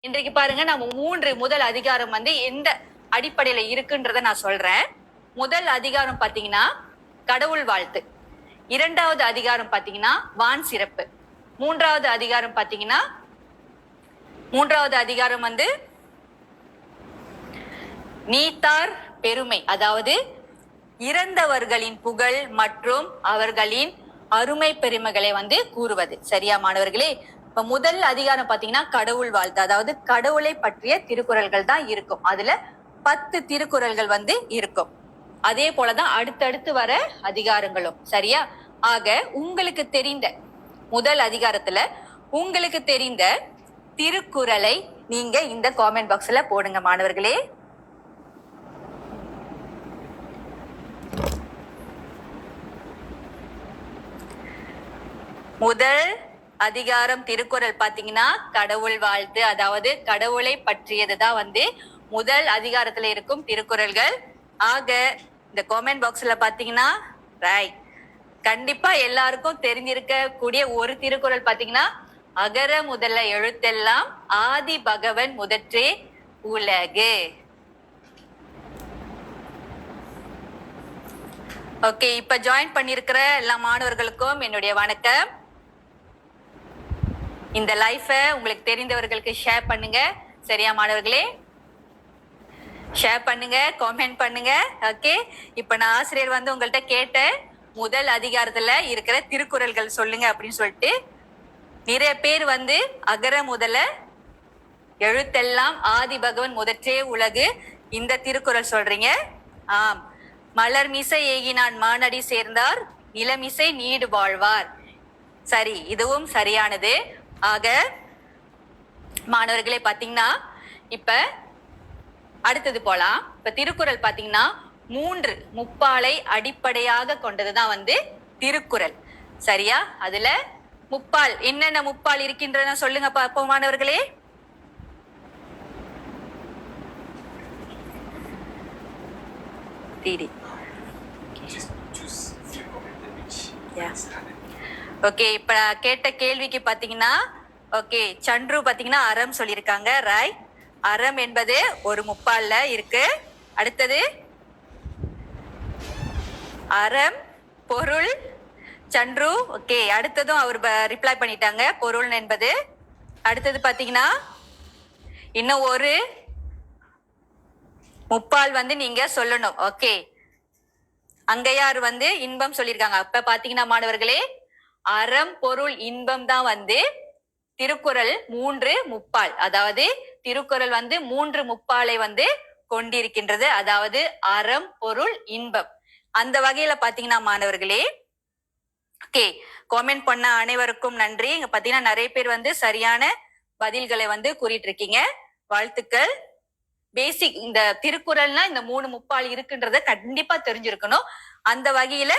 இன்றைக்கு பாருங்க நம்ம முதல் அதிகாரம் வந்து எந்த அடிப்படையில இருக்குன்றத நான் சொல்றேன். முதல் அதிகாரம் பாத்தீங்கன்னா கடவுள் வாழ்த்து. இரண்டாவது அதிகாரம் பாத்தீங்கன்னா வான் சிறப்பு. மூன்றாவது அதிகாரம் வந்து நீத்தார் பெருமை, அதாவது இறந்தவர்களின் புகழ் மற்றும் அவர்களின் அருமை பெருமைகளை வந்து கூறுவது. சரியா மாணவர்களே? இப்ப முதல் அதிகாரம் பாத்தீங்கன்னா கடவுள் வாழ்த்து, அதாவது கடவுளை பற்றிய திருக்குறள்கள் தான் இருக்கும். அதுல 10 திருக்குறள்கள் வந்து இருக்கும். அதே போலதான் அடுத்தடுத்து வர அதிகாரங்களும். சரியா? ஆக உங்களுக்கு தெரிந்த முதல் அதிகாரத்துல உங்களுக்கு தெரிந்த திருக்குறளை நீங்க இந்த காமெண்ட் பாக்ஸ்ல போடுங்க மாணவர்களே. முதல் அதிகாரம் திருக்குறள் பாத்தீங்கன்னா கடவுள் வாழ்த்து, அதாவது கடவுளை பற்றியதுதான் வந்து முதல் அதிகாரத்துல இருக்கும் திருக்குறள்கள். ஆக இந்த காமெண்ட் பாக்ஸ்ல பாத்தீங்கன்னா கண்டிப்பா எல்லாருக்கும் தெரிஞ்சிருக்க கூடிய ஒரு திருக்குறள் பாத்தீங்கன்னா அகர முதல எழுத்தெல்லாம் ஆதி பகவன் முதற்றே உலகு. ஓகே, இப்ப ஜாயின் பண்ணிருக்கிற எல்லா மாணவர்களுக்கும் என்னுடைய வணக்கம். இந்த லைஃபை உங்களுக்கு தெரிந்தவர்களுக்கு ஷேர் பண்ணுங்க. சரியா மாணவர்களே? ஷேர் பண்ணுங்க, காமெண்ட் பண்ணுங்க. ஓகே, இப்ப நான் ஆசிரியர் வந்து உங்கள்ட்ட கேட்டேன், முதல் அதிகாரத்துல இருக்கிற திருக்குறள்கள் சொல்லுங்க அப்படின்னு சொல்லிட்டு நிறைய பேர் வந்து அகர முதல எழுத்தெல்லாம் ஆதி பகவன் முதற்றே உலகு இந்த திருக்குறள் சொல்றீங்க. ஆம், மலர் மிசை ஏகினான் மானடி சேர்ந்தார் நிலமிசை நீடு வாழ்வார். சரி, இதுவும் சரியானது. ஆக மாணவர்களே பாத்தீங்கன்னா இப்ப அடுத்தது போலாம். இப்ப திருக்குறள் பாத்தீங்கன்னா 3 முப்பாலை அடிப்படையாக கொண்டதுதான் வந்து திருக்குறள். சரியா? அதுல முப்பால் என்னென்ன முப்பால் இருக்கின்றன சொல்லுங்க பார்ப்போம் மாணவர்களே. ஓகே, இப்ப கேட்ட கேள்விக்கு பாத்தீங்கன்னா ஓகே சந்துரு பாத்தீங்கன்னா அறம் சொல்லியிருக்காங்க. ரைட், அறம் என்பது ஒரு முப்பால்ல இருக்கு. அடுத்தது அறம் பொருள் சந்துரு. ஓகே, அடுத்ததும் அவர் ரிப்ளை பண்ணிட்டாங்க, பொருள் என்பது. அடுத்தது பாத்தீங்கன்னா இன்னும் ஒரு முப்பால் வந்து நீங்க சொல்லணும். ஓகே, அங்கையார் வந்து இன்பம் சொல்லியிருக்காங்க. அப்ப பாத்தீங்கன்னா மாணவர்களே அறம் பொருள் இன்பம் தான் வந்து திருக்குறள் 3 முப்பால், அதாவது திருக்குறள் வந்து 3 முப்பாலை வந்து கொண்டிருக்கின்றது, அதாவது அறம் பொருள் இன்பம். அந்த வகையில பாத்தீங்கன்னா மாணவர்களே ஓகே, காமெண்ட் பண்ண அனைவருக்கும் நன்றி. இங்க பாத்தீங்கன்னா நிறைய பேர் வந்து சரியான பதில்களை வந்து கூறிட்டு இருக்கீங்க. வாழ்த்துக்கள். பேசிக் இந்த திருக்குறள்னா இந்த 3 முப்பால் இருக்குன்றத கண்டிப்பா தெரிஞ்சிருக்கணும். அந்த வகையில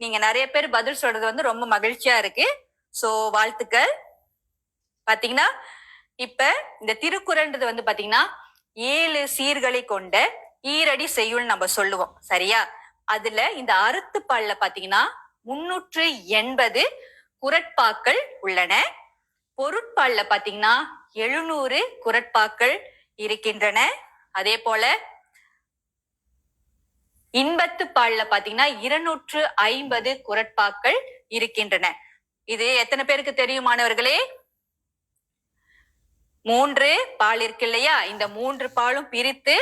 நீங்க நிறைய பேர் பதில் சொல்றது வந்து ரொம்ப மகிழ்ச்சியா இருக்கு. சோ வாழ்த்துக்கள். பாத்தீங்கன்னா இப்ப இந்த திருக்குறள்ன்றது வந்து பாத்தீங்கன்னா 7 சீர்களை கொண்ட ஈரடி செய்யுள் நம்ம சொல்லுவோம். சரியா? அதுல இந்த அறத்துப்பால்ல பாத்தீங்கன்னா 380 குறட்பாக்கள் உள்ளன. பொருட்பால்ல பாத்தீங்கன்னா 700 குறட்பாக்கள் இருக்கின்றன. அதே போல இன்பத்து பால்ல பாத்தீங்கன்னா 250 குறட்பாக்கள் இருக்கின்றன. இது எத்தனை பேருக்கு தெரியும் மாணவர்களே? 3 பால் இருக்கு இல்லையா? இந்த 3 பாலும் பிரித்து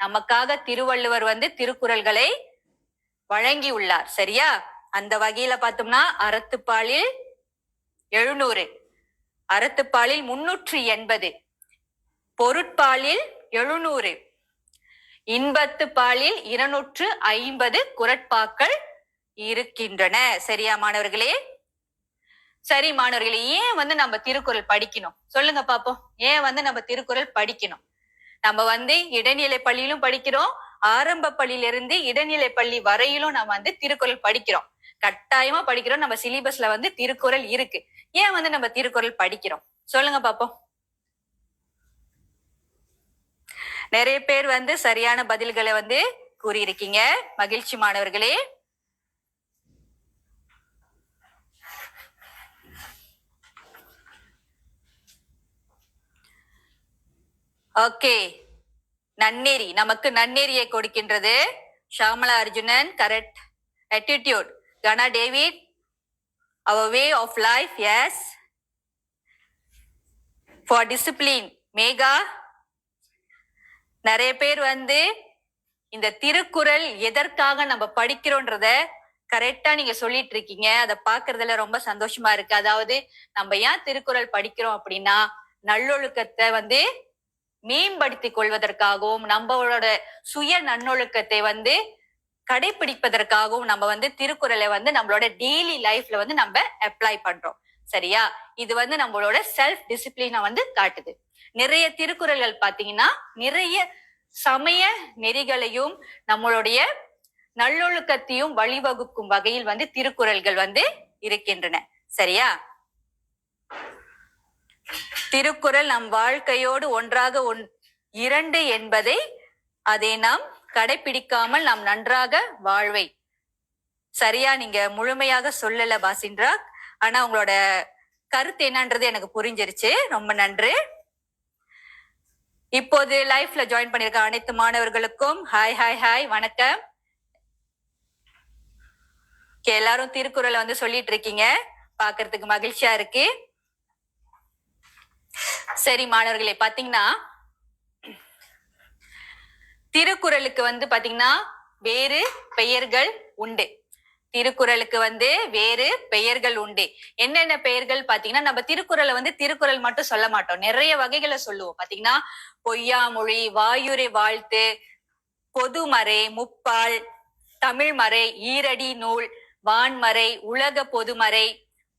நமக்காக திருவள்ளுவர் வந்து திருக்குறள்களை வழங்கி உள்ளார். சரியா? அந்த வகையில பார்த்தோம்னா அறத்துப்பாலில் 700, அறத்துப்பாலில் 380, பொருட்பாலில் 700, இன்பத்து பாலில் 250 குறட்பாக்கள் இருக்கின்றன. சரியா மாணவர்களே? சரி மாணவர்களே, ஏன் வந்து நம்ம திருக்குறள் படிக்கணும் சொல்லுங்க பாப்போம். ஏன் வந்து நம்ம திருக்குறள் படிக்கணும்? நம்ம வந்து இடைநிலை பள்ளியிலும் படிக்கிறோம், ஆரம்ப பள்ளியிலிருந்து இடைநிலை பள்ளி வரையிலும் நம்ம வந்து திருக்குறள் படிக்கிறோம். கட்டாயமா படிக்கிறோம். நம்ம சிலிபஸ்ல வந்து திருக்குறள் இருக்கு. ஏன் வந்து நம்ம திருக்குறள் படிக்கிறோம் சொல்லுங்க பாப்போம். நிறைய பேர் வந்து சரியான பதில்களை வந்து கூறியிருக்கீங்க. மகிழ்ச்சி மாணவர்களே. ஓகே, நன்னெறி நமக்கு நன்னெறியை கொடுக்கின்றது. ஷாமலா அர்ஜுனன் கரெக்ட். attitude கனா David our way of life, yes. for discipline Megha. நிறைய பேர் வந்து இந்த திருக்குறள் எதற்காக நம்ம படிக்கிறோன்றத கரெக்டா நீங்க சொல்லிட்டு இருக்கீங்க. அதை பாக்குறதுல ரொம்ப சந்தோஷமா இருக்கு. அதாவது நம்ம ஏன் திருக்குறள் படிக்கிறோம் அப்படின்னா நல்லொழுக்கத்தை வந்து மேம்படுத்திக் கொள்வதற்காகவும் நம்மளோட சுய நன்னொழுக்கத்தை வந்து கடைபிடிப்பதற்காகவும் நம்ம வந்து திருக்குறளை வந்து நம்மளோட டெய்லி லைஃப்ல வந்து நம்ம அப்ளை பண்றோம். சரியா? இது வந்து நம்மளோட செல்ஃப் டிசிப்ளினை வந்து காட்டுது. நிறைய திருக்குறள்கள் பாத்தீங்கன்னா நிறைய சமய நெறிகளையும் நம்மளுடைய நல்லொழுக்கத்தையும் வழிவகுக்கும் வகையில் வந்து திருக்குறள்கள் வந்து இருக்கின்றன. சரியா? திருக்குறள் நம் வாழ்க்கையோடு ஒன்றாக இரண்டு என்பதை அதை நாம் கடைபிடிக்காமல் நாம் நன்றாக வாழ்வை. சரியா? நீங்க முழுமையாக சொல்லல பாசின்றா, ஆனா உங்களோட கருத்து என்னன்றது எனக்கு புரிஞ்சிருச்சு. ரொம்ப நன்றி. இப்போது லைஃப்ல ஜாயின் பண்ணிருக்க அனைத்து மாணவர்களுக்கும் ஹாய் ஹாய் ஹாய் வணக்கம். எல்லாரும் திருக்குறளை வந்து சொல்லிட்டு இருக்கீங்க, பாக்குறதுக்கு மகிழ்ச்சியா இருக்கு. சரி மாணவர்களே, பாத்தீங்கன்னா திருக்குறளுக்கு வந்து பாத்தீங்கன்னா வேறு பெயர்கள் உண்டு. திருக்குறளுக்கு வந்து வேறு பெயர்கள் உண்டு. என்னென்ன பெயர்கள் பாத்தீங்கன்னா, நம்ம திருக்குறளை வந்து திருக்குறள் மட்டும் சொல்ல மாட்டோம், நிறைய வகைகளை சொல்லுவோம். பாத்தீங்கன்னா பொய்யாமொழி, வாயுரை வாழ்த்து, பொதுமறை, முப்பால், தமிழ்மறை, ஈரடி நூல், வான்மறை, உலக பொதுமறை,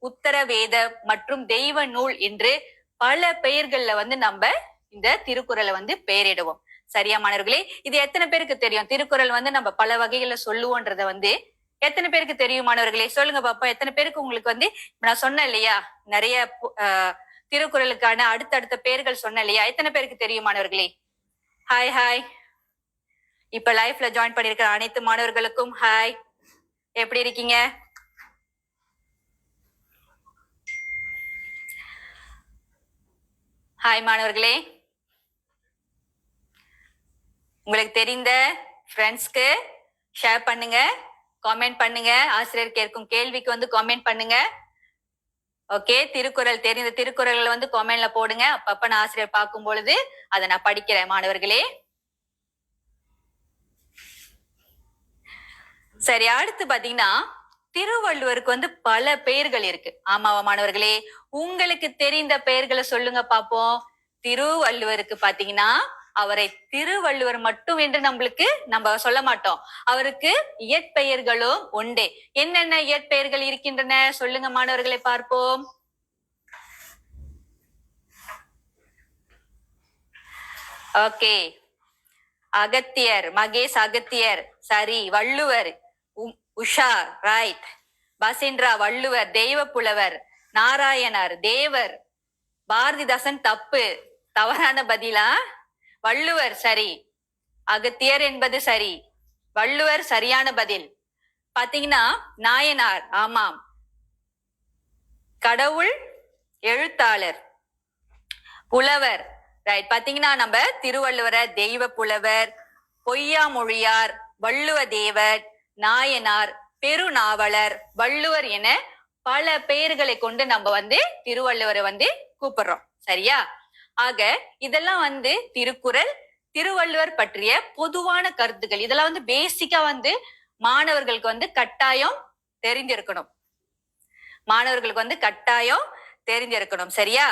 உத்தரவேத மற்றும் தெய்வ நூல் என்று பல பெயர்கள்ல வந்து நம்ம இந்த திருக்குறளை வந்து பெயரிடுவோம். சரியா மாணவர்களே? இது எத்தனை பேருக்கு தெரியும்? திருக்குறள் வந்து நம்ம பல வகைகளை சொல்லுவோன்றத வந்து எத்தனை பேருக்கு தெரியும் மாணவர்களே? சொல்லுங்க பாப்பா. எத்தனை பேருக்கு உங்களுக்கு வந்து நான் சொன்னேன் இல்லையா, நிறைய திருக்குறளுக்கான அடுத்தடுத்த பெயர்கள் சொன்னேன் இல்லையா, எத்தனை பேருக்கு தெரியும் மாணவர்களே? Hi hi. இப்ப லைஃப்ல ஜாயின் பண்ணிருக்கிற அனைத்து மாணவர்களுக்கும் ஹாய். எப்படி இருக்கீங்க? ஹாய் மாணவர்களே. உங்களுக்கு தெரிந்த ஃப்ரெண்ட்ஸ்க்கு ஷேர் பண்ணுங்க, காமெண்ட் பண்ணுங்க. ஆசிரியர் கேட்கும் கேள்விக்கு வந்து காமெண்ட் பண்ணுங்க. ஓகே, திருக்குறள் தெரிந்த திருக்குறள்களை வந்து காமெண்ட்ல போடுங்க. அப்பப்ப நான் ஆசிரியர் பார்க்கும் பொழுது அதை நான் படிக்கிறேன் மாணவர்களே. சரி, அடுத்து பாத்தீங்கன்னா திருவள்ளுவருக்கு வந்து பல பெயர்கள் இருக்கு. ஆமாவா மாணவர்களே? உங்களுக்கு தெரிந்த பெயர்களை சொல்லுங்க பாப்போம். திருவள்ளுவருக்கு பாத்தீங்கன்னா அவரை திருவள்ளுவர் மட்டும் என்று நம்ம சொல்ல மாட்டோம், அவருக்கு இயற்பெயர்களும் உண்டு. என்னென்ன இயற்பெயர்கள் இருக்கின்றன சொல்லுங்க மாணவர்களை பார்ப்போம். ஓகே, அகத்தியர், மகேஷ் அகத்தியர் சரி. வள்ளுவர், உஷா ரைட். பசின்றா வள்ளுவர், தெய்வ புலவர், நாராயணர், தேவர், பாரதிதாசன் தப்பு, தவறான பதிலா. வள்ளுவர் சரி, அகத்தியர் என்பது சரி, வள்ளுவர் சரியான பதில். பாத்தீங்கன்னா நாயனார், ஆமாம். கடவுள், எழுத்தாளர், புலவர் ரைட். பாத்தீங்கன்னா நம்ம திருவள்ளுவரை தெய்வ புலவர், பொய்யாமொழியார், வள்ளுவ தேவர், நாயனார், பெருநாவலர், வள்ளுவர் என பல பெயர்களை கொண்டு நம்ம வந்து திருவள்ளுவரை வந்து கூப்பிடுறோம். சரியா? ஆக இதெல்லாம் வந்து திருக்குறள், திருவள்ளுவர் பற்றிய பொதுவான கருத்துக்கள். இதெல்லாம் வந்து பேசிக்கா வந்து மாணவர்களுக்கு வந்து கட்டாயம் தெரிந்திருக்கணும். மாணவர்களுக்கு வந்து கட்டாயம் தெரிந்திருக்கணும். சரியா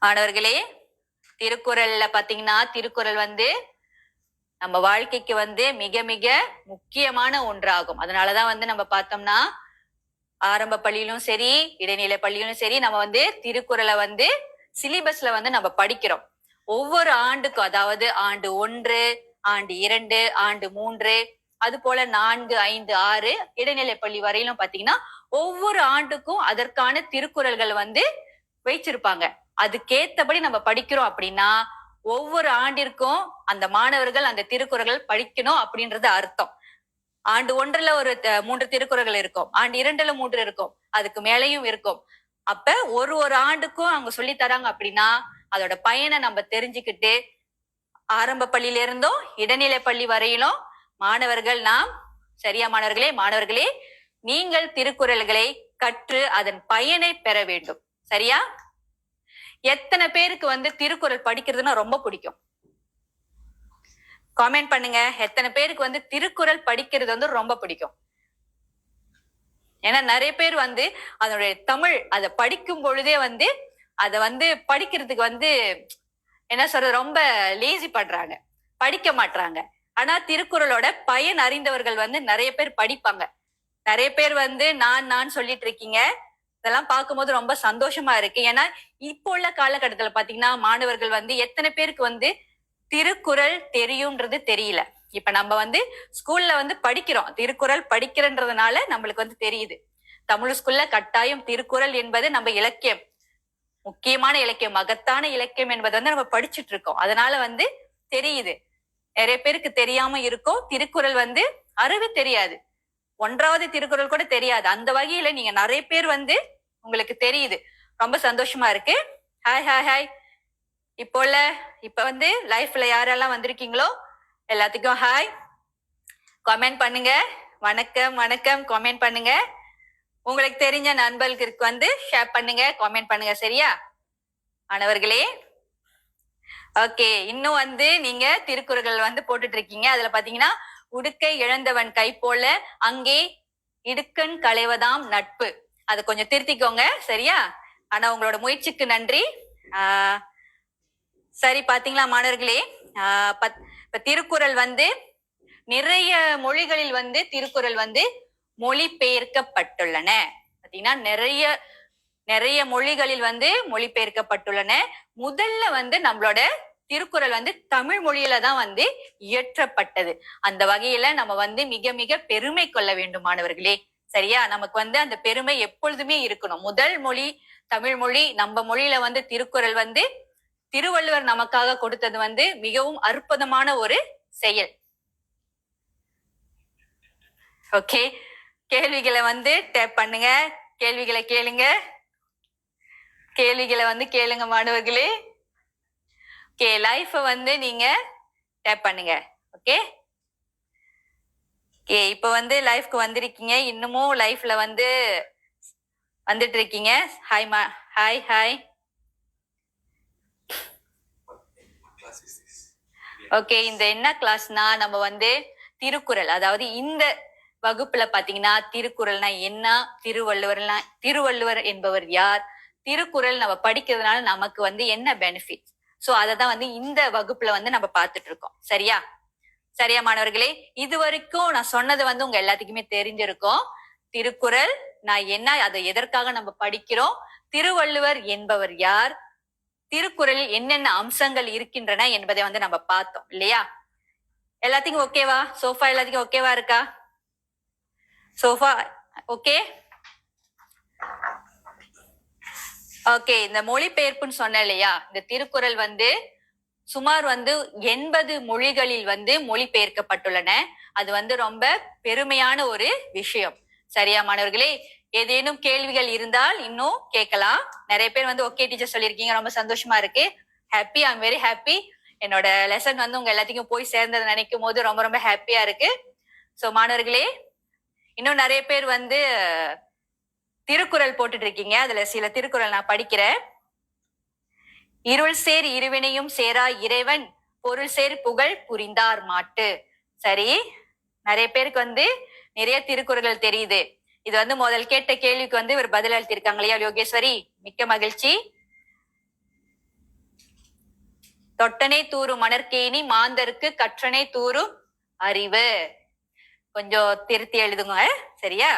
மாணவர்களே? திருக்குறள்ல பாத்தீங்கன்னா திருக்குறள் வந்து நம்ம வாழ்க்கைக்கு வந்து மிக மிக முக்கியமான ஒன்றாகும். அதனாலதான் வந்து நம்ம பார்த்தோம்னா ஆரம்ப பள்ளியிலும் சரி, இடைநிலை பள்ளியிலும் சரி, நம்ம வந்து திருக்குறளை வந்து சிலிபஸ்ல வந்து நம்ம படிக்கிறோம். ஒவ்வொரு ஆண்டுக்கும், அதாவது ஆண்டு 1, ஆண்டு 2, ஆண்டு 3, அது போல 4, 5, 6 இடைநிலை பள்ளி வரையிலும் பாத்தீங்கன்னா ஒவ்வொரு ஆண்டுக்கும் அதற்கான திருக்குறள்கள் வந்து வச்சிருப்பாங்க. அதுக்கேத்தபடி நம்ம படிக்கிறோம் அப்படின்னா ஒவ்வொரு ஆண்டிற்கும் அந்த மாணவர்கள் அந்த திருக்குறள்கள் படிக்கணும் அப்படின்றது அர்த்தம். ஆண்டு 1ல ஒரு 3 திருக்குறள்கள் இருக்கும், ஆண்டு 2ல 3 இருக்கும், அதுக்கு மேலையும் இருக்கும். அப்ப ஒரு ஒரு ஆண்டுக்கும் அவங்க சொல்லி தராங்க அப்படின்னா அதோட பயனை நம்ம தெரிஞ்சுக்கிட்டு ஆரம்ப பள்ளியில இருந்தும் இடைநிலை பள்ளி வரையிலும் மாணவர்கள் நாம் சரியா மாணவர்களே நீங்கள் திருக்குறள்களை கற்று அதன் பயனை பெற வேண்டும். சரியா? எத்தனை பேருக்கு வந்து திருக்குறள் படிக்கிறதுன்னா ரொம்ப பிடிக்கும்? காமெண்ட் பண்ணுங்க. எத்தனை பேருக்கு வந்து திருக்குறள் படிக்கிறது வந்து ரொம்ப பிடிக்கும்? ஏன்னா நிறைய பேர் வந்து அதனுடைய தமிழ் அதை படிக்கும் பொழுதே வந்து அதை வந்து படிக்கிறதுக்கு வந்து என்ன சொல்றது ரொம்ப லேசி பண்றாங்க, படிக்க மாட்டாங்க. ஆனா திருக்குறளோட பயன் அறிந்தவர்கள் வந்து நிறைய பேர் படிப்பாங்க. நிறைய பேர் வந்து நான் சொல்லிட்டு இருக்கீங்க. இதெல்லாம் பார்க்கும்போது ரொம்ப சந்தோஷமா இருக்கு. ஏன்னா இப்போ உள்ள காலகட்டத்துல பாத்தீங்கன்னா மாணவர்கள் வந்து எத்தனை பேருக்கு வந்து திருக்குறள் தெரியும்ன்றது தெரியல. இப்ப நம்ம வந்து ஸ்கூல்ல வந்து படிக்கிறோம், திருக்குறள் படிக்கிறன்றதுனால நம்மளுக்கு வந்து தெரியுது. தமிழ் ஸ்கூல்ல கட்டாயம் திருக்குறள் என்பது நம்ம இலக்கியம், முக்கியமான இலக்கியம், மகத்தான இலக்கியம் என்பதை வந்து நம்ம படிச்சுட்டு இருக்கோம். அதனால வந்து தெரியுது. நிறைய பேருக்கு தெரியாம இருக்கும். திருக்குறள் வந்து அறவே தெரியாது, 1வது திருக்குறள் கூட தெரியாது. அந்த வகையில நீங்க நிறைய பேர் வந்து உங்களுக்கு தெரியுது. ரொம்ப சந்தோஷமா இருக்கு. Hi hi hi. இப்ப வந்து லைஃப்ல யாரெல்லாம் வந்திருக்கீங்களோ எல்லாத்துக்கும் ஹாய். கமெண்ட் பண்ணுங்க. வணக்கம் வணக்கம் கமெண்ட் பண்ணுங்க. உங்களுக்கு தெரிஞ்ச நண்பர்களுக்கு வந்து ஷேர் பண்ணுங்க, கமெண்ட் பண்ணுங்க. சரியா மாணவர்களே? ஓகே, இன்னும் வந்து நீங்க திருக்குறள்கள் வந்து போட்டுட்டு இருக்கீங்க. அதுல பாத்தீங்கன்னா உடுக்கை இழந்தவன் கை போல அங்கே இடுக்கண் களைவதாம் நட்பு. அதை கொஞ்சம் திருத்திக்கோங்க. சரியா? ஆனா உங்களோட முயற்சிக்கு நன்றி. சரி, பாத்தீங்களா மாணவர்களே? இப்ப திருக்குறள் வந்து நிறைய மொழிகளில் வந்து திருக்குறள் வந்து மொழிபெயர்க்கப்பட்டுள்ளன. பாத்தீங்கன்னா நிறைய மொழிகளில் வந்து மொழிபெயர்க்கப்பட்டுள்ளன. முதல்ல வந்து நம்மளோட திருக்குறள் வந்து தமிழ் மொழியில தான் வந்து இயற்றப்பட்டது. அந்த வகையில நம்ம வந்து மிக மிக பெருமை கொள்ள வேண்டும் மாணவர்களே. சரியா? நமக்கு வந்து அந்த பெருமை எப்பொழுதுமே இருக்கணும். முதல் மொழி தமிழ் மொழி. நம்ம மொழியில வந்து திருக்குறள் வந்து திருவள்ளுவர் நமக்காக கொடுத்தது வந்து மிகவும் அற்புதமான ஒரு செயல். ஓகே, கேள்விகளை வந்து டேப் பண்ணுங்க. கேள்விகளை கேளுங்க. கேள்விகளை வந்து கேளுங்க மாணவர்களே. ஓகே, லைஃப் வந்து நீங்க டேப் பண்ணுங்க. ஓகே ஓகே, இப்ப வந்து லைஃப்க்கு வந்திருக்கீங்க. இன்னமும் லைஃப்ல வந்து வந்துட்டு இருக்கீங்க. Hi hi hi. ஓகே, இந்த என்ன கிளாஸ்னா நம்ம வந்து திருக்குறள், அதாவது இந்த வகுப்புல பாத்தீங்கன்னா திருக்குறள்னா என்ன, திருவள்ளுவர் என்பவர் யார், திருக்குறள் நம்ம படிக்கிறதுனால நமக்கு வந்து என்ன பெனிஃபிட், சோ அததான் வந்து இந்த வகுப்புல வந்து நம்ம பார்த்துட்டு இருக்கோம். சரியா? சரியா மாணவர்களே? இது வரைக்கும் நான் சொன்னது வந்து உங்க எல்லாத்துக்குமே தெரிஞ்சிருக்கும். திருக்குறள் நான் என்ன, அதை எதற்காக நம்ம படிக்கிறோம், திருவள்ளுவர் என்பவர் யார், திருக்குறளில் என்னென்ன அம்சங்கள் இருக்கின்றன என்பதை வந்து நம்ம பார்த்தோம் இல்லையா? எல்லாத்துக்கும் ஓகேவா? சோஃபா எல்லாத்துக்கும் ஓகேவா இருக்கா? Sofa okay? ஓகே, இந்த மொழிபெயர்ப்புன்னு சொன்ன இல்லையா, இந்த திருக்குறள் வந்து சுமார் வந்து 80 மொழிகளில் வந்து மொழிபெயர்க்கப்பட்டுள்ளன. அது வந்து ரொம்ப பெருமையான ஒரு விஷயம். சரியா மாணவர்களே? ஏதேனும் கேள்விகள் இருந்தால் இன்னும் கேட்கலாம். நிறைய பேர் வந்து ஓகே டீச்சர் சொல்லியிருக்கீங்க, ரொம்ப சந்தோஷமா இருக்கு. Happy, I am very happy. என்னோட லெசன் வந்து உங்க எல்லாத்துக்கும் போய் சேர்ந்ததை நினைக்கும் போது ரொம்ப ரொம்ப ஹாப்பியா இருக்கு. சோ மாணவர்களே, இன்னும் நிறைய பேர் வந்து திருக்குறள் போட்டுட்டு இருக்கீங்க. அதுல சில திருக்குறள் நான் படிக்கிறேன். இருள் சேர் இருவினையும் சேரா இறைவன் பொருள் சேர் புகழ் புரிந்தார் மாட்டு. சரி, நிறைய பேருக்கு வந்து நிறைய திருக்குறள்கள் தெரியுது. இது வந்து முதல் கேட்ட கேள்விக்கு வந்து இவர் பதில் அளித்திருக்காங்க இல்லையா யோகேஸ்வரி? மிக்க மகிழ்ச்சி. தொட்டனை தூரும் மணற்கேணி மாந்தருக்கு கற்றனை தூரும் அறிவு. கொஞ்சம் திருத்தி எழுதுங்க. சரியா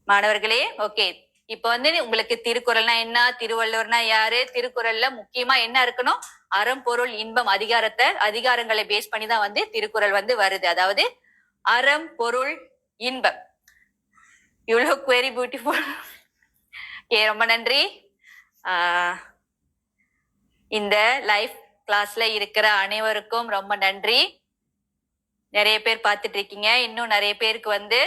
மாணவர்களே? ஓகே, இப்ப வந்து உங்களுக்கு திருக்குறள்னா என்ன, திருவள்ளுவர்னா யாரு, திருக்குறள்ல முக்கியமா என்ன இருக்கணும், அறம் பொருள் இன்பம் அதிகாரங்களை பேஸ் பண்ணி தான் வந்து திருக்குறள் வந்து வருது. அதாவது அறம் பொருள் இன்பம். You look very beautiful. Okay, ரொம்ப நன்றி. இந்த லைவ் கிளாஸ்ல இருக்கிற அனைவருக்கும் ரொம்ப நன்றி. நிறைய பேர் பார்த்துட்டு இருக்கீங்க. இன்னும் நிறைய பேருக்கு வந்து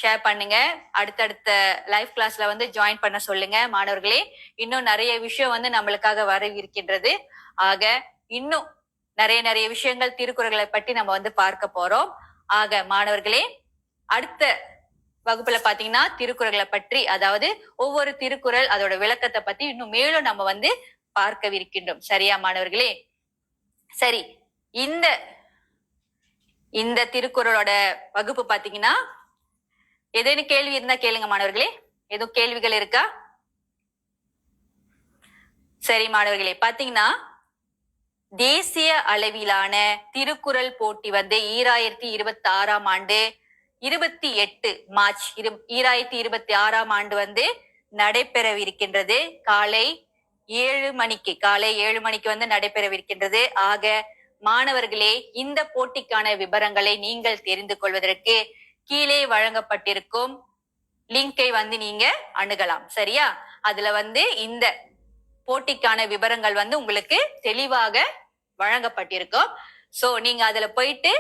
ஷேர் பண்ணுங்க. அடுத்தடுத்த லைவ் கிளாஸ்ல வந்து ஜாயின் பண்ண சொல்லுங்க மாணவர்களே. இன்னும் நிறைய விஷயம் வந்து நம்மளுக்காக வர இருக்கின்றது. ஆக இன்னும் நிறைய விஷயங்கள் திருக்குறள்களை பற்றி நம்ம வந்து பார்க்க போறோம். ஆக மாணவர்களே, அடுத்த வகுப்புல பாத்தீங்கன்னா திருக்குறள்களை பற்றி, அதாவது ஒவ்வொரு திருக்குறள் அதோட விளக்கத்தை பத்தி இன்னும் மேலும் நம்ம வந்து பார்க்கவிருக்கின்றோம். சரியா மாணவர்களே? சரி, இந்த திருக்குறளோட வகுப்பு பாத்தீங்கன்னா ஏதேனும் கேள்வி இருந்தா கேளுங்க மாணவர்களே. எதுவும் கேள்விகள் இருக்கா? சரி மாணவர்களே, பாத்தீங்கன்னா தேசிய அளவிலான திருக்குறள் போட்டி வந்து 2026ஆம் ஆண்டு 28 மார்ச் 2026ஆம் ஆண்டு வந்து நடைபெறவிருக்கின்றது. காலை 7 மணிக்கு வந்து நடைபெறவிருக்கின்றது. ஆக மாணவர்களே, இந்த போட்டிக்கான விவரங்களை நீங்கள் தெரிந்து கொள்வதற்கு கீழே வழங்கப்பட்டிருக்கும் லிங்கை வந்து நீங்க அணுகலாம். சரியா? அதுல வந்து இந்த போட்டிக்கான விவரங்கள் வந்து உங்களுக்கு தெளிவாக வழங்கப்பட்டிருக்கும். சோ நீங்க அதுல போயிட்டு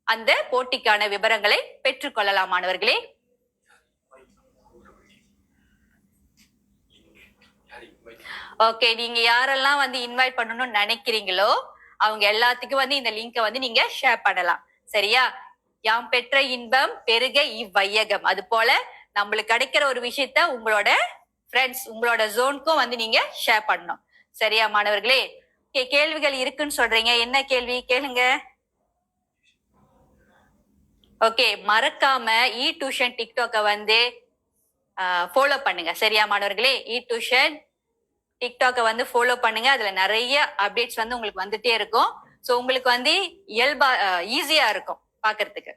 அந்த போட்டிக்கான விவரங்களை பெற்றுக்கொள்ளலாம் மாணவர்களே. ஓகே, நீங்க யாரெல்லாம் வந்து இன்வைட் பண்ணணும்னு நினைக்கிறீங்களோ அவங்க எல்லாத்துக்கும் வந்து இந்த லிங்கை வந்து நீங்க ஷேர் பண்ணலாம். சரியா? யாம் பெற்ற இன்பம் பெருக இவ்வையகம். அது போல நம்மளுக்கு கிடைக்கிற ஒரு விஷயத்த உங்களோட ஃப்ரெண்ட்ஸ், உங்களோட ஜோனுக்கும் வந்து நீங்க ஷேர் பண்ணணும். சரியா மாணவர்களே? கேள்விகள் இருக்குன்னு சொல்றீங்க, என்ன கேள்வி கேளுங்க. ஓகே, மறக்காம இ டியூஷன் டிக்டாக்க வந்து ஃபாலோ பண்ணுங்க. சரியா மாணவர்களே? இ டியூஷன் டிக்டாக்க வந்து ஃபாலோ பண்ணுங்க. அதுல நிறைய அப்டேட்ஸ் வந்து உங்களுக்கு வந்துட்டே இருக்கும். சோ உங்களுக்கு வந்து இயல்பா ஈஸியா இருக்கும் பாக்குறதுக்கு.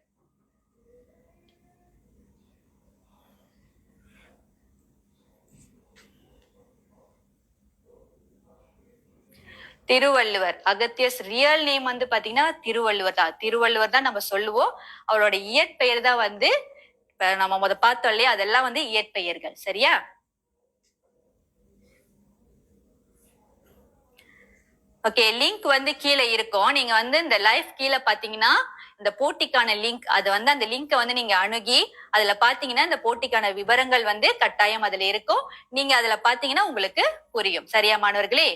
திருவள்ளுவர், அகத்தியஸ் ரியல் நேம் வந்து பாத்தீங்கன்னா திருவள்ளுவர் தான் நம்ம சொல்லுவோம். அவரோட இயற்பெயர் தான் வந்து நம்ம பார்த்தோம் இல்லையா, அதெல்லாம் வந்து இயற்பெயர்கள். சரியா? ஓகே, லிங்க் வந்து கீழே இருக்கும். நீங்க வந்து இந்த லைவ் கீழே பாத்தீங்கன்னா இந்த போட்டிக்கான லிங்க், அது வந்து அந்த லிங்கை வந்து நீங்க அணுகி அதுல பாத்தீங்கன்னா இந்த போட்டிக்கான விவரங்கள் வந்து கட்டாயம் அதுல இருக்கும். நீங்க அதுல பாத்தீங்கன்னா உங்களுக்கு புரியும். சரியா மாணவர்களே?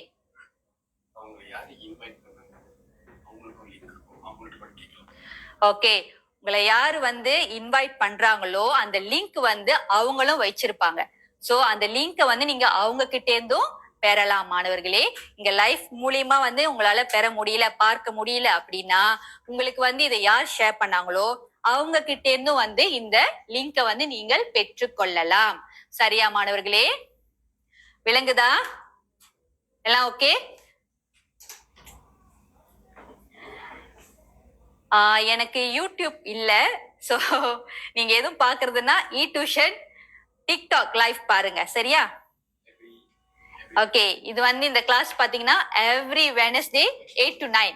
ஓகே, உங்களை யாரு வந்து இன்வைட் பண்றாங்களோ அந்த லிங்க் வந்து அவங்களும் வச்சிருப்பாங்க. சோ அந்த லிங்கை வந்து நீங்க அவங்க கிட்ட இருந்தும் பெறலாம் மாணவர்களே. இங்க லைஃப் மூலியமா வந்து உங்களால பெற முடியல, பார்க்க முடியல அப்படின்னா உங்களுக்கு வந்து இதை யார் ஷேர் பண்ணாங்களோ அவங்க கிட்ட இருந்தும் வந்து இந்த லிங்கை வந்து நீங்கள் பெற்றுக்கொள்ளலாம். சரியா மாணவர்களே? விளங்குதா? எல்லாம் ஓகே? எனக்கு யூடியூப் இல்ல. சோ நீங்க எதுவும் பாக்குறதுன்னா இ டியூஷன் டிக்டாக் லைவ் பாருங்க. சரியா? ஓகே, இது வந்து இந்த கிளாஸ் பாத்தீங்கன்னா எவ்ரி வெனஸ்டே 8 to 9,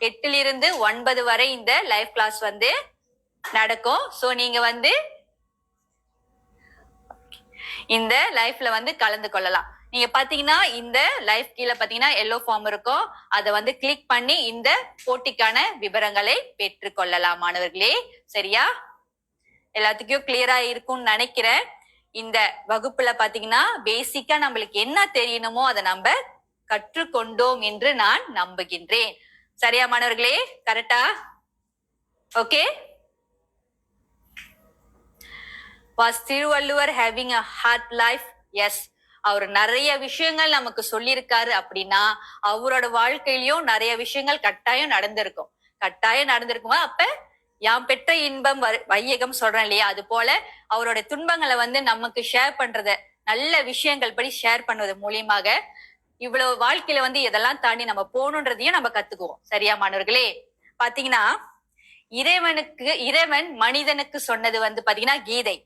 8 to 9 வரை இந்த லைவ் கிளாஸ் வந்து நடக்கும். சோ நீங்க வந்து இந்த லைஃப்ல வந்து கலந்து கொள்ளலாம். நீங்க பாத்தீங்கன்னா இந்த லைஃப் கீழே பாத்தீங்கன்னா எல்லோ ஃபார்ம் இருக்கும். அதை வந்து கிளிக் பண்ணி இந்த போட்டிக்கான விவரங்களை பெற்றுக்கொள்ளலாம் மாணவர்களே. சரியா? எல்லாத்துக்கும் கிளியரா இருக்கும்னு நினைக்கிறேன். இந்த வகுப்புல பாத்தீங்கன்னா பேசிக்கா நம்மளுக்கு என்ன தெரியணுமோ அதை நம்ம கற்றுக்கொண்டோம் என்று நான் நம்புகின்றேன். சரியா மாணவர்களே? கரெக்டா? Okay. Was Thiruvalluvar having a hard life? Yes. அவர் நிறைய விஷயங்கள் நமக்கு சொல்லியிருக்காரு அப்படின்னா அவரோட வாழ்க்கையிலயும் நிறைய விஷயங்கள் கட்டாயம் நடந்திருக்கும். அப்ப யாம் பெற்ற இன்பம் வையகம் சொல்றேன் இல்லையா, அது போல அவரோட துன்பங்களை வந்து நமக்கு ஷேர் பண்றத, நல்ல விஷயங்கள் படி ஷேர் பண்ணுவது மூலியமாக இவ்வளவு வாழ்க்கையில வந்து இதெல்லாம் தாண்டி நம்ம போகணுன்றதையும் நம்ம கத்துக்குவோம். சரியா மாணவர்களே? பாத்தீங்கன்னா இறைவன் மனிதனுக்கு சொன்னது வந்து பாத்தீங்கன்னா கீதை,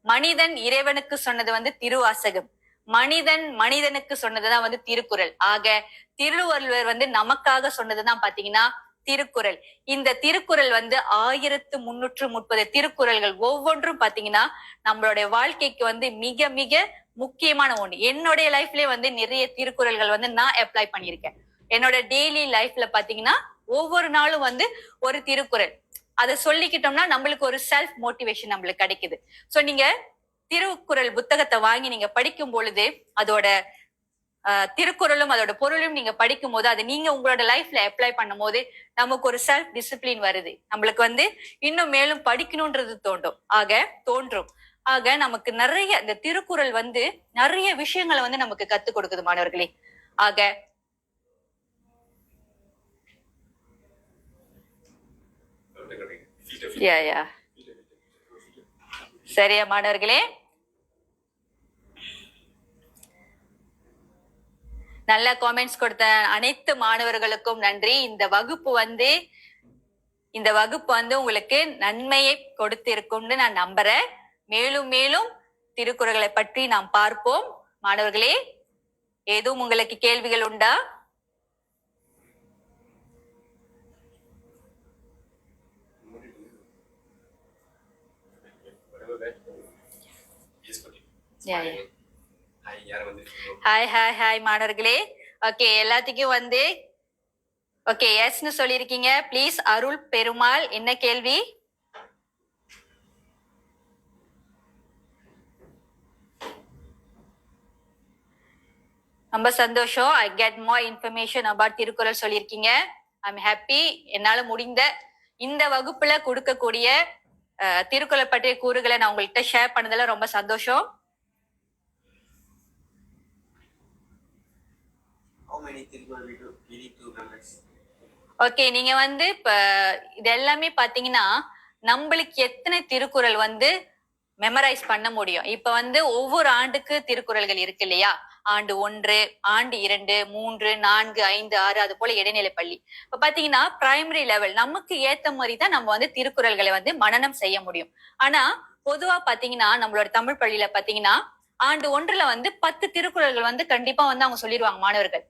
மனிதன் இறைவனுக்கு சொன்னது வந்து திருவாசகம், மனிதன் மனிதனுக்கு சொன்னதுதான் வந்து திருக்குறள். ஆக திருவள்ளுவர் வந்து நமக்காக சொன்னதுதான் பாத்தீங்கன்னா திருக்குறள். இந்த திருக்குறள் வந்து 1330 திருக்குறள்கள். ஒவ்வொன்றும் பாத்தீங்கன்னா நம்மளுடைய வாழ்க்கைக்கு வந்து மிக மிக முக்கியமான ஒண்ணு. என்னுடைய லைஃப்லயே வந்து நிறைய திருக்குறள்கள் வந்து நான் அப்ளை பண்ணியிருக்கேன். என்னோட டெய்லி லைஃப்ல பாத்தீங்கன்னா ஒவ்வொரு நாளும் வந்து ஒரு திருக்குறள். அதை சொல்லிக்கிட்டோம்னா நம்மளுக்கு ஒரு செல்ஃப் மோட்டிவேஷன் நம்மளுக்கு கிடைக்குது. சோ நீங்க திருக்குறள் புத்தகத்தை வாங்கி நீங்க படிக்கும் பொழுது அதோட திருக்குறளும் அதோட பொருளும் நீங்க படிக்கும் போது அது நீங்க உங்களோட லைஃப்ல அப்ளை பண்ணும் போது நமக்கு ஒரு செல்ஃப் டிசிப்ளின் வருது. நம்மளுக்கு வந்து இன்னும் மேலும் படிக்கணும்ன்றது தோன்றும். ஆக நமக்கு நிறைய இந்த திருக்குறள் வந்து நிறைய விஷயங்களை வந்து நமக்கு கத்துக் கொடுக்குது மாணவர்களே. ஆக சரியா மாணவர்களே, நல்ல காமெண்ட்ஸ் கொடுத்த அனைத்து மாணவர்களுக்கும் நன்றி. இந்த வகுப்பு வந்து உங்களுக்கு நன்மையை கொடுத்திருக்கும்னு நான் நம்புறேன். மேலும் மேலும் திருக்குறள்களை பற்றி நாம் பார்ப்போம். மாணவர்களே, ஏதும் உங்களுக்கு கேள்விகள் உண்டா? ஹாய் மாணவர்களே. ஓகே, எல்லாத்துக்கும் வந்து ஓகே எஸ்னு சொல்லிருக்கீங்க. ப்ளீஸ் அருள் பெருமாள், என்ன கேள்வி? ரொம்ப சந்தோஷம். I get more information about Thirukkural சொல்லியிருக்கீங்க. I'm happy. என்னால முடிந்த இந்த வகுப்புல கொடுக்கக்கூடிய திருக்குறள் பற்றிய கூறுகளை நான் உங்கள்கிட்ட ஷேர் பண்ணதுல ரொம்ப சந்தோஷம். ஓகே, நீங்க வந்து இப்ப இது எல்லாமே பாத்தீங்கன்னா நம்மளுக்கு எத்தனை திருக்குறள் வந்து மெமரைஸ் பண்ண முடியும்? இப்ப வந்து ஒவ்வொரு ஆண்டுக்கு திருக்குறள்கள் இருக்கு இல்லையா? ஆண்டு 1, ஆண்டு 2, 3, 4, 5, 6 அது போல இடைநிலை பள்ளி. இப்ப பாத்தீங்கன்னா பிரைமரி லெவல் நமக்கு ஏத்த மாதிரி தான் நம்ம வந்து திருக்குறள்களை வந்து மனனம் செய்ய முடியும். ஆனா பொதுவா பாத்தீங்கன்னா நம்மளோட தமிழ் பள்ளியில பாத்தீங்கன்னா ஆண்டு 1ல வந்து 10 திருக்குறள்கள் வந்து கண்டிப்பா வந்து அவங்க சொல்லிடுவாங்க மாணவர்கள்.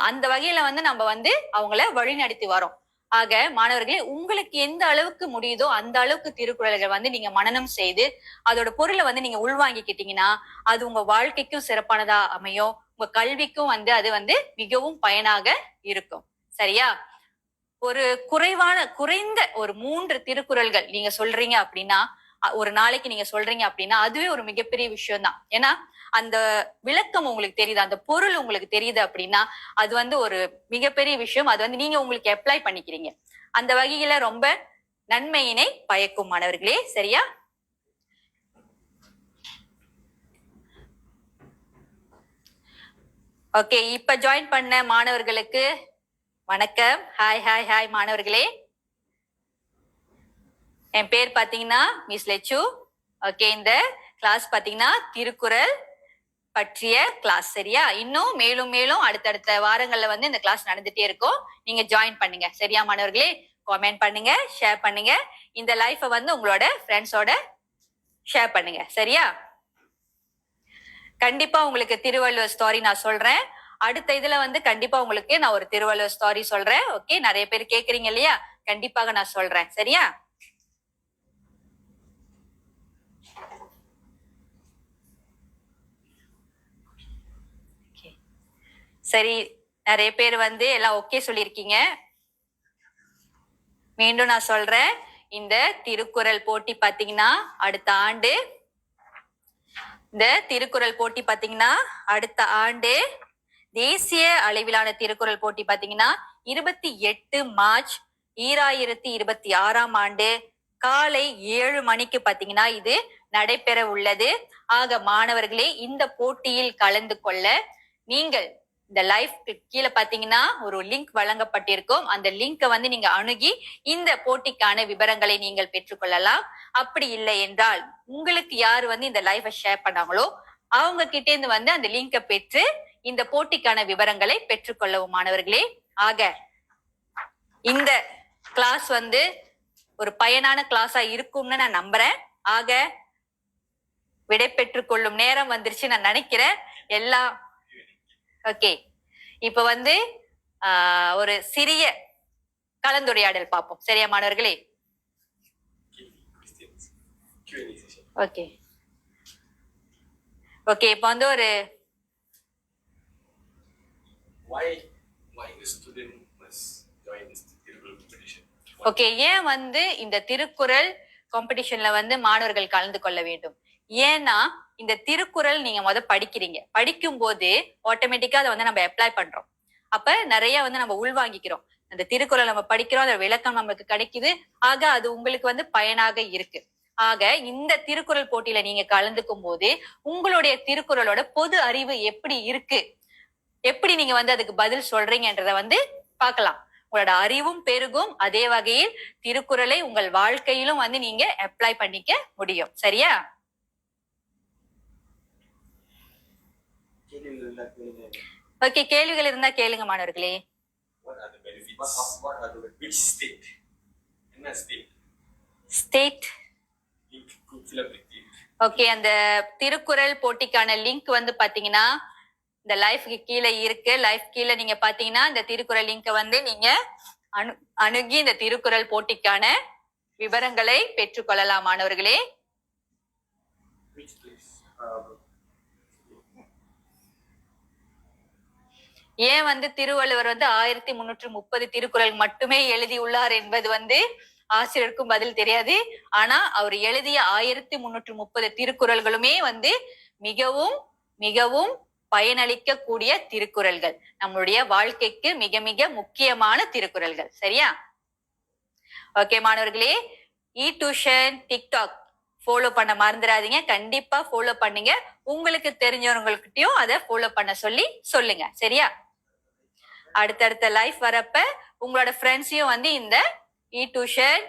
அந்த வகையில வந்து நம்ம வந்து அவங்கள வழிநடத்தி வரோம். ஆக மாணவர்களே, உங்களுக்கு எந்த அளவுக்கு முடியுதோ அந்த அளவுக்கு திருக்குறள்கள் வந்து நீங்க மனனம் செய்து அதோட பொருளை வந்து நீங்க உள்வாங்கிக்கிட்டீங்கன்னா அது உங்க வாழ்க்கைக்கும் சிறப்பானதா அமையும். உங்க கல்விக்கும் வந்து அது வந்து மிகவும் பயனாக இருக்கும். சரியா? ஒரு குறைந்த ஒரு 3 திருக்குறள்கள் நீங்க சொல்றீங்க அப்படின்னா, ஒரு நாளைக்கு நீங்க சொல்றீங்க அப்படின்னா அதுவே ஒரு மிகப்பெரிய விஷயம் தான். ஏன்னா அந்த விளக்கம் உங்களுக்கு தெரியுது, அந்த பொருள் உங்களுக்கு தெரியுது அப்படின்னா அது வந்து ஒரு மிகப்பெரிய விஷயம். அது வந்து நீங்க உங்களுக்கு அப்ளை பண்ணிக்கிறீங்க. அந்த வகையில ரொம்ப நன்மையினை பயக்கும் மாணவர்களே. சரியா? ஓகே, இப்ப ஜாயின் பண்ண மாணவர்களுக்கு வணக்கம். ஹாய் மாணவர்களே. என் பேர் பாத்தீங்கன்னா மிஸ் லெச்சு. ஓகே, இந்த கிளாஸ் பாத்தீங்கன்னா திருக்குறள் பற்றிய கிளாஸ். சரியா? இன்னும் மேலும் மேலும் அடுத்தடுத்த வாரங்கள்ல வந்து இந்த கிளாஸ் நடந்துட்டே இருக்கும். நீங்க ஜாயின் பண்ணுங்க. சரியா மாணவர்களே? கமெண்ட் பண்ணுங்க, ஷேர் பண்ணுங்க. இந்த லைஃபை வந்து உங்களோட ஃப்ரெண்ட்ஸோட ஷேர் பண்ணுங்க. சரியா? கண்டிப்பா உங்களுக்கு திருவள்ளுவர் ஸ்டோரி நான் சொல்றேன். அடுத்த இதுல வந்து கண்டிப்பா உங்களுக்கு நான் ஒரு திருவள்ளுவர் ஸ்டோரி சொல்றேன். ஓகே, நிறைய பேர் கேக்குறீங்க இல்லையா? கண்டிப்பாக நான் சொல்றேன். சரியா? சரி, நிறைய பேர் வந்து எல்லாம் ஓகே சொல்லியிருக்கீங்க. மீண்டும் நான் சொல்றேன், இந்த திருக்குறள் போட்டி பாத்தீங்கன்னா அடுத்த ஆண்டு தேசிய அளவிலான திருக்குறள் போட்டி பாத்தீங்கன்னா 28 மார்ச் 2026ஆம் ஆண்டு காலை 7 மணிக்கு பாத்தீங்கன்னா இது நடைபெற உள்ளது. ஆக மாணவர்களே, இந்த போட்டியில் கலந்து கொள்ள நீங்கள் இந்த லைஃப்க்கு கீழே பாத்தீங்கன்னா ஒரு லிங்க் வழங்கப்பட்டிருக்கும். அந்த லிங்கை வந்து நீங்க அணுகி இந்த போட்டிக்கான விவரங்களை நீங்கள் பெற்றுக்கொள்ளலாம். அப்படி இல்லை என்றால் உங்களுக்கு யாரு வந்து இந்த லைஃபை ஷேர் பண்ணாங்களோ அவங்க கிட்டே இருந்து வந்து அந்த லிங்கை பெற்று இந்த போட்டிக்கான விவரங்களை பெற்றுக்கொள்ளவும் மாணவர்களே. ஆக இந்த கிளாஸ் வந்து ஒரு பயனான கிளாஸா இருக்கும்னு நான் நம்புறேன். ஆக விடை பெற்றுக் கொள்ளும் நேரம் வந்துருச்சு நான் நினைக்கிறேன். எல்லாம் ஓகே. இப்ப வந்து ஒரு சிறிய கலந்துரையாடல் பார்ப்போம். சரியா மாணவர்களே? ஓகே ஓகே, இப்ப வந்து ஒரு ஓகே, ஏன் வந்து இந்த திருக்குறள் காம்படிஷன்ல வந்து மாணவர்கள் கலந்து கொள்ள வேண்டும்? ஏன்னா இந்த திருக்குறள் நீங்க படிக்கிறீங்க, படிக்கும் போது ஆட்டோமேட்டிக்கா அதை வந்து நம்ம அப்ளை பண்றோம். அப்ப நிறைய வந்து நம்ம உள்வாங்கிக்கிறோம். அந்த திருக்குறள் நம்ம படிக்கிறோம், அந்த விளக்கம் நமக்கு கிடைக்குது. ஆக அது உங்களுக்கு வந்து பயனாக இருக்கு. ஆக இந்த திருக்குறள் போட்டியில நீங்க கலந்துக்கும் போது உங்களுடைய திருக்குறளோட பொது அறிவு எப்படி இருக்கு, எப்படி நீங்க வந்து அதுக்கு பதில் சொல்றீங்கன்றத வந்து பார்க்கலாம். உங்களோட அறிவும் பெருகும், அதே வகையில் திருக்குறளை உங்கள் வாழ்க்கையிலும் வந்து நீங்க அப்ளை பண்ணிக்க முடியும். சரியா? ஓகே, கேள்விகள் இருந்தா கேளுங்க மாணவர்களே. ஸ்டேட். ஓகே, அந்த திருக்குறள் போட்டிக்கான லிங்க் வந்து பாத்தீங்கன்னா இந்த லைஃப்க்கு கீழே இருக்கு. லைஃப் கீழே நீங்க பாத்தீங்கன்னா இந்த திருக்குறள் லிங்க வந்து நீங்க அணுகி இந்த திருக்குறள் போட்டிக்கான விவரங்களை பெற்றுக்கொள்ளலாம் மாணவர்களே. ஏன் வந்து திருவள்ளுவர் வந்து 1330 திருக்குறள் மட்டுமே எழுதியுள்ளார் என்பது வந்து ஆசிரியருக்கும் பதில் தெரியாது. ஆனா அவர் எழுதிய 1330 திருக்குறள்களுமே வந்து மிகவும் மிகவும் பயனளிக்கக்கூடிய திருக்குறள்கள், நம்மளுடைய வாழ்க்கைக்கு மிக மிக முக்கியமான திருக்குறள்கள். சரியா? ஓகே மாணவர்களே, இ டியூஷன் டிக்டாக் ஃபாலோ பண்ண மறந்துடாதீங்க. கண்டிப்பா ஃபாலோ பண்ணுங்க. உங்களுக்கு தெரிஞ்சவங்ககிட்டயும் அதை ஃபாலோ பண்ண சொல்லுங்க. சரியா? அடுத்தடுத்த லைஃப் வரப்ப உங்களோட ஃப்ரெண்ட்ஸையும் வந்து இந்த இ டியூஷன்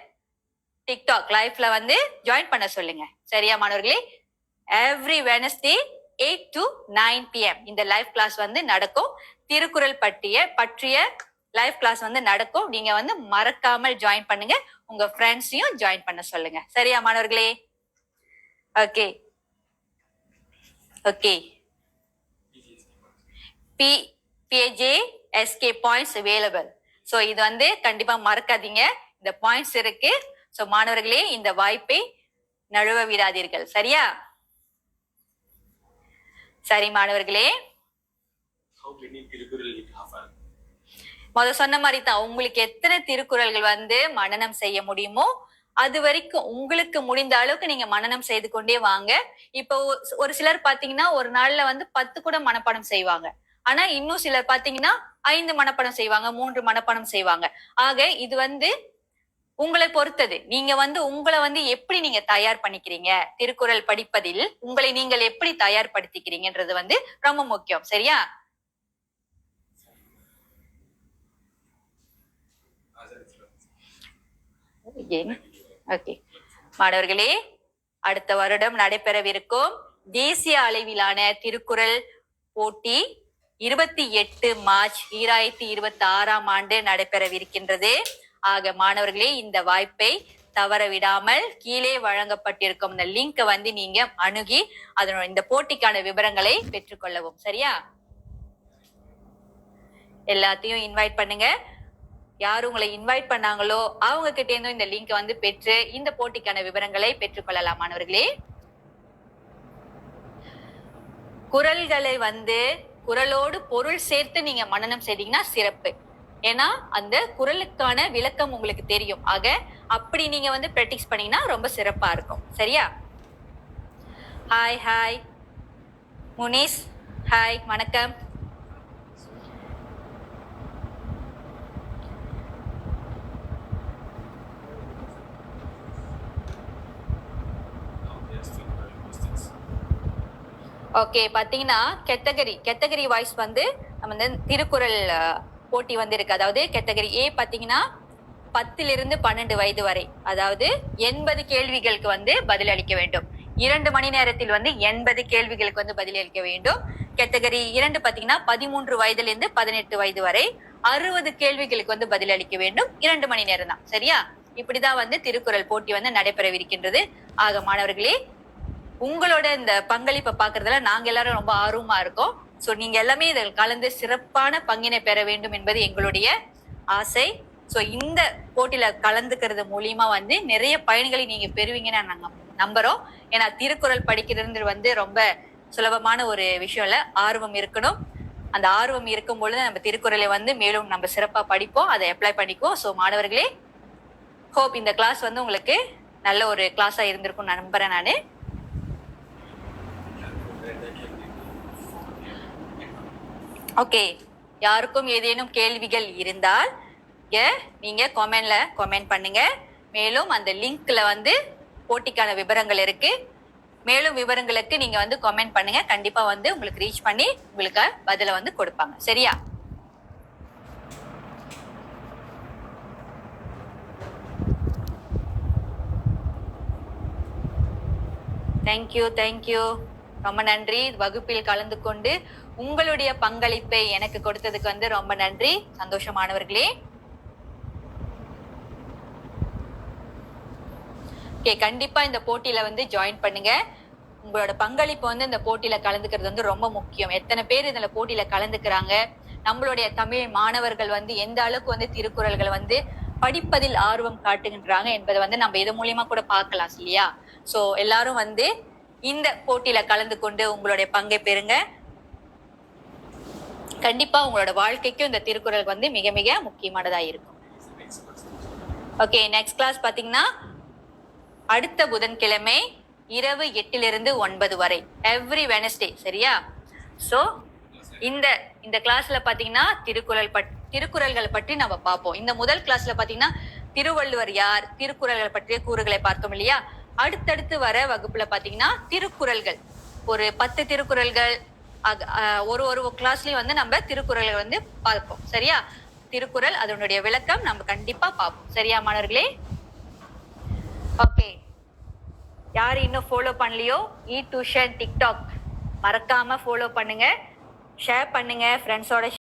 டிக்டாக் லைஃப்ல வந்து ஜாயின் பண்ண சொல்லுங்க. சரியா மாணவர்களே? எவ்ரி வெனஸ்டே 8 to 9 PM இந்த லைவ் கிளாஸ் வந்து நடக்கும். திருக்குறள் பற்றிய லைவ் கிளாஸ் வந்து நடக்கும். நீங்க வந்து மறக்காமல் ஜாயின் பண்ணுங்க. உங்க ஃப்ரெண்ட்ஸையும் ஜாயின் பண்ண சொல்லுங்க. சரியா மாணவர்களே? Okay okay. PAJSK points available. So இது வந்து கண்டிப்பா மறக்காதீங்க. இந்த பாயிண்ட்ஸ் இருக்கு. சோ மாணவர்களே, இந்த வாய்ப்பை நழுவ விடாதீர்கள். சரியா? சரி மாணவர்களே, சொன்ன மாதிரி தான் உங்களுக்கு எத்தனை திருக்குறள்கள் வந்து மனனம் செய்ய முடியுமோ அது வரைக்கும் உங்களுக்கு முடிந்த அளவுக்கு நீங்க மனனம் செய்து கொண்டே வாங்க. இப்போ ஒரு சிலர் பாத்தீங்கன்னா ஒரு நாள்ல வந்து 10 கூட மனப்பாடம் செய்வாங்க. ஆனா இன்னும் சிலர் பாத்தீங்கன்னா 5 மனப்பாடம் செய்வாங்க, 3 மனப்பாடம் செய்வாங்க. ஆக இது வந்து உங்களை பொறுத்தது. நீங்க வந்து உங்களை வந்து எப்படி நீங்க தயார் பண்ணிக்கிறீங்க, திருக்குறள் படிப்பதில் உங்களை நீங்கள் எப்படி தயார்படுத்திக்கிறீங்கன்றது வந்து ரொம்ப முக்கியம். சரியா? ஓகே மாணவர்களே, அடுத்த வருடம் நடைபெறவிருக்கும் தேசிய அளவிலான திருக்குறள் போட்டி 28 மார்ச் 2026 நடைபெறவிருக்கின்றது. ஆக மாணவர்களே, இந்த வாய்ப்பை தவற விடாமல் கீழே வழங்கப்பட்டிருக்கும் இந்த லிங்கை வந்து நீங்க அணுகி அதனோட இந்த போட்டிக்கான விவரங்களை பெற்றுக்கொள்ளவும். சரியா? எல்லாத்தையும் இன்வைட் பண்ணுங்க. யாரு உங்களை இன்வைட் பண்ணாங்களோ அவங்க கிட்ட இருந்தும் இந்த லிங்கை வந்து பெற்று இந்த போட்டிக்கான விவரங்களை பெற்றுக்கொள்ளலாம் மாணவர்களே. குறள்களை வந்து குறளோடு பொருள் சேர்த்து நீங்க மனனம் செய்தீங்கன்னா சிறப்பு. ஏன்னா அந்த குறளுக்கான விளக்கம் உங்களுக்கு தெரியும். ஆக அப்படி நீங்க வந்து பிராக்டிஸ் பண்ணீங்கன்னா ரொம்ப சிறப்பா இருக்கும். சரியா? ஹாய் ஹாய் முனிஸ், ஹாய் வணக்கம். ஓகே, பாத்தீங்கன்னா கேட்டகரி வாய்ஸ் வந்து நம்ம வந்து திருக்குறள் போட்டி வந்து இருக்கு. அதாவது கேட்டகரி ஏ பாத்தீங்கன்னா 10 to 12 வயது வரை, அதாவது 80 கேள்விகளுக்கு வந்து பதில் அளிக்க வேண்டும். 2 மணி நேரத்தில் வந்து 80 கேள்விகளுக்கு வந்து பதில் அளிக்க வேண்டும். கேட்டகரி 2 பாத்தீங்கன்னா 13 வயதிலிருந்து 18 வயது வரை 60 கேள்விகளுக்கு வந்து பதில் அளிக்க வேண்டும். 2 மணி நேரம் தான். சரியா? இப்படிதான் வந்து திருக்குறள் போட்டி வந்து நடைபெறவிருக்கின்றது. ஆக மாணவர்களே, உங்களோட இந்த பங்களிப்பை பாக்குறதுல நாங்க எல்லாரும் ரொம்ப ஆர்வமா இருக்கோம். சோ நீங்க எல்லாமே இதில் கலந்து சிறப்பான பங்கினை பெற வேண்டும் என்பது எங்களுடைய ஆசை. சோ இந்த போட்டியில கலந்துக்கிறது மூலியமா வந்து நிறைய பயன்களை நீங்க பெறுவீங்கன்னு நாங்க நம்புறோம். ஏன்னா திருக்குறள் படிக்கிறது வந்து ரொம்ப சுலபமான ஒரு விஷயம் இல்ல. ஆர்வம் இருக்கணும். அந்த ஆர்வம் இருக்கும் பொழுது நம்ம திருக்குறளை வந்து மேலும் நம்ம சிறப்பா படிப்போம், அதை அப்ளை பண்ணிக்குவோம். சோ மாணவர்களே, ஹோப் இந்த கிளாஸ் வந்து உங்களுக்கு நல்ல ஒரு கிளாஸா இருந்திருக்கும் நம்புறேன் நானு. ஓகே, யாருக்கும் ஏதேனும் கேள்விகள் இருந்தால் நீங்க கமெண்ட் பண்ணுங்க. மேலும் அந்த லிங்க்ல வந்து போட்டிக்கான விவரங்கள் இருக்கு. மேலும் விவரங்களுக்கு நீங்க வந்து கமெண்ட் பண்ணுங்க. கண்டிப்பா வந்து உங்களுக்கு ரீச் பண்ணி உங்களுக்கு பதில வந்து கொடுப்பாங்க. சரியா? தேங்க்யூ. ரொம்ப நன்றி. வகுப்பில் கலந்து கொண்டு உங்களுடைய பங்களிப்பை எனக்கு கொடுத்ததுக்கு வந்து ரொம்ப நன்றி. சந்தோஷமானவர்களே. ஓகே, கண்டிப்பா இந்த போட்டியில வந்து ஜாயின் பண்ணுங்க. உங்களோட பங்களிப்பு வந்து இந்த போட்டியில கலந்துக்கிறது வந்து ரொம்ப முக்கியம். எத்தனை பேர் இதுல போட்டியில கலந்துக்கிறாங்க, நம்மளுடைய தமிழ் மாணவர்கள் வந்து எந்த அளவுக்கு வந்து திருக்குறள்களை வந்து படிப்பதில் ஆர்வம் காட்டுகின்றாங்க என்பதை வந்து நம்ம இது மூலியமா கூட பார்க்கலாம் இல்லையா? சோ எல்லாரும் வந்து இந்த போட்டியில கலந்து கொண்டு உங்களுடைய பங்கை பெறுங்க. கண்டிப்பா உங்களோட வாழ்க்கைக்கும் இந்த திருக்குறள் வந்து மிக மிக முக்கியமானதா இருக்கும். ஓகே, நெக்ஸ்ட் கிளாஸ் பாத்தீங்கன்னா அடுத்த புதன்கிழமை இரவு 8 to 9 வரை, எவ்ரி வெனஸ்டே. சரியா? சோ இந்த கிளாஸ்ல பாத்தீங்கன்னா திருக்குறள்கள் பற்றி நம்ம பார்ப்போம். இந்த முதல் கிளாஸ்ல பாத்தீங்கன்னா திருவள்ளுவர் யார், திருக்குறள்கள் பற்றிய கூறுகளை பார்த்தோம் இல்லையா? அடுத்தடுத்து வர வகுப்புல பாத்தீங்கன்னா திருக்குறள்கள் ஒரு 10 திருக்குறள்கள் ஒரு கிளாஸ்லயும் வந்து நம்ம திருக்குறள்கள் வந்து பார்ப்போம். சரியா? திருக்குறள் அதனுடைய விளக்கம் நம்ம கண்டிப்பா பார்ப்போம். சரியா மாணவர்களே? ஓகே, யாரு இன்னும் ஃபாலோ பண்ணலையோ இ டியூஷன் டிக்டாக் மறக்காம ஃபாலோ பண்ணுங்க, ஷேர் பண்ணுங்க ஃப்ரெண்ட்ஸோட.